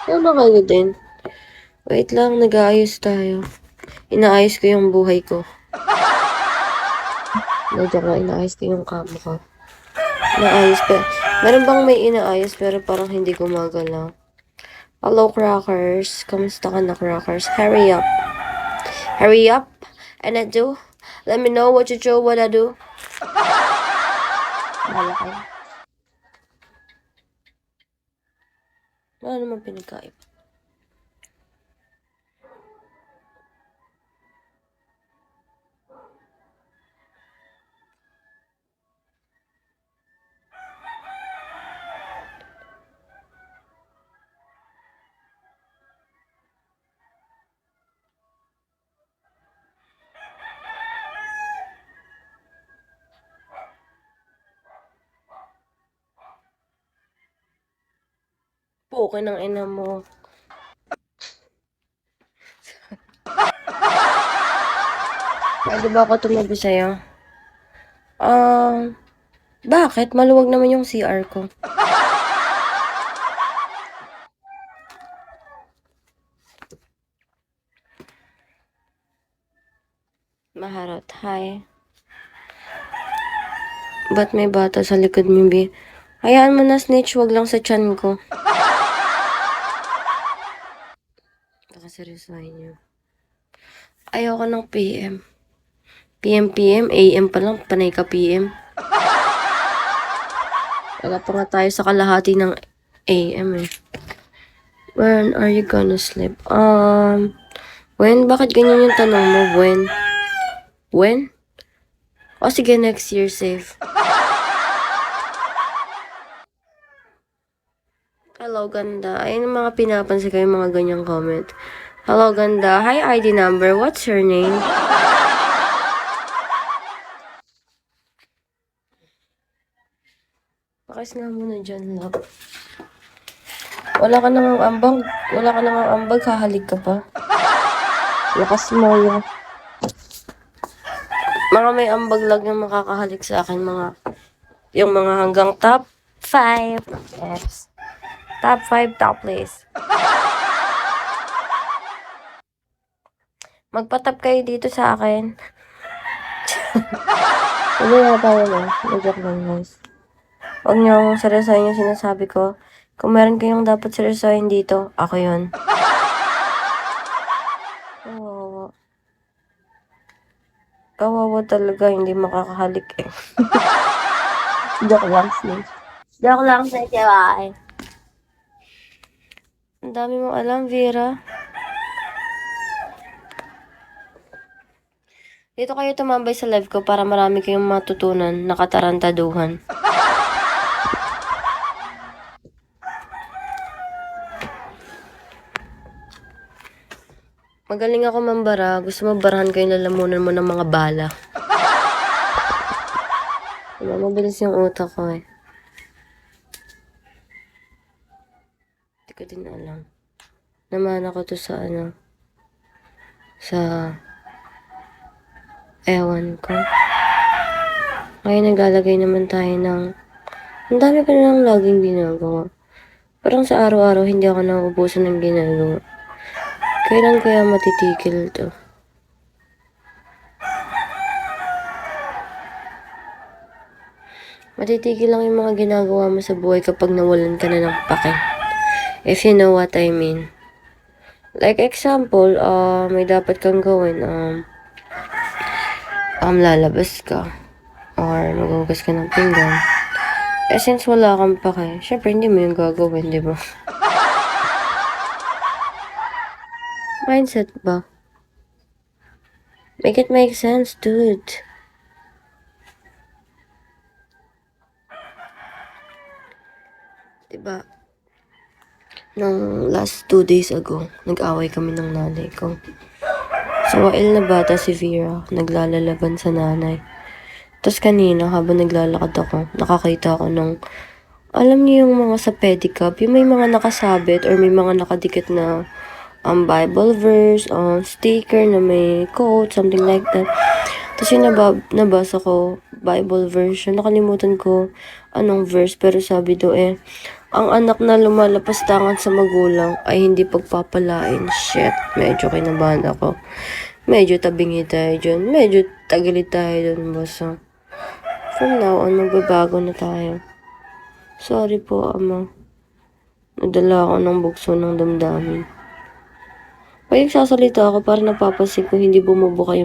Sana kayo din. Wait lang, nag-aayos tayo. Inaayos ko yung buhay ko. No, joke lang, inaayos ko yung kama ko. Inaayos pa. Meron bang may inaayos pero parang hindi gumagalaw? Hello, Crackers. Kamusta ka na, Crackers? Hurry up. Hurry up. And I do. Let me know what you do, what I do. Wala kayo. Wala naman pinagkaib. Puke ng ina mo. Pwede ba ako tumabi sa'yo? Bakit? Maluwag naman yung CR ko. Maharot. Hi. Ba't may bata sa likod mo, B? Hayaan mo na, snitch. Wag lang sa tiyan ko. Nakaseryosohin niyo. Ayoko ng PM. PM, AM pa lang. Panay ka PM. Wala pa nga tayo sa kalahati ng AM eh. When are you gonna sleep? When? Bakit ganyan yung tanong mo? When? O sige, next year safe. Hello, ganda. Ayun ang mga pinapansin ko yung mga ganyang comment. Hello, ganda. Hi, ID number. What's your name? Pakis nga muna dyan, love. Wala ka namang ambag, hahalik ka pa. Lakas mo yun. Mga may ambag lang yung makakahalik sa akin, yung mga hanggang top 5. Yes. Top 5, top place. Magpatap kayo dito sa akin. Hindi na tayo na. Joke lang, guys. Huwag niyong seryosohin yung sinasabi ko. Kung meron kayong dapat seryosohin dito, ako yun. Kawawa. Kawawa talaga, hindi makakahalik eh. Joke lang, snitch. Joke lang, snitch, bye. Ang dami mong alam, Vera. Dito kayo tumambay sa live ko para marami kayong matutunan na katarantaduhan. Magaling ako mambara. Gusto mo barahan ko yung lalamunan mo ng mga bala. Mabilis yung utak ko eh. Hindi ko din alam. Namana ko to sa sa ewan ko. Ngayon naglalagay naman tayo ng ang dami ko na lang laging ginagawa. Parang sa araw-araw hindi ako nauubusan ng ginagawa. Kailan kaya matitigil to? Matitigil lang yung mga ginagawa mo sa buhay kapag nawalan ka na ng pake. If you know what I mean. Like example, may dapat kang gawin. Lalabas ka. Or maghugas ka ng pinggan. Eh, since wala kang pake, syempre hindi mo yung gagawin, di ba? Mindset ba? Make it make sense, dude. Diba? Nung last 2 days ago, nag-away kami ng nanay ko. So, wail na bata si Vera, naglalalaban sa nanay. Tapos kanina, habang naglalakad ako, nakakita ako ng, alam niyo yung mga sa pedicab, yung may mga nakasabit or may mga nakadikit na Bible verse, sticker na may quote, something like that. Tapos yung nabasa ko, Bible verse, nakalimutan ko anong verse, pero sabi do Ang anak na lumalapas tangan sa magulang ay hindi pagpapalain. Shit, medyo kinabahan ako. Medyo tabingi tayo dyan. Medyo tagilid tayo dun, boss. From now on, magbabago na tayo. Sorry po, ama. Nadala ako ng bugso ng damdamin. Pag nagsasalita ako, parang napapansin ko hindi bumubuka yung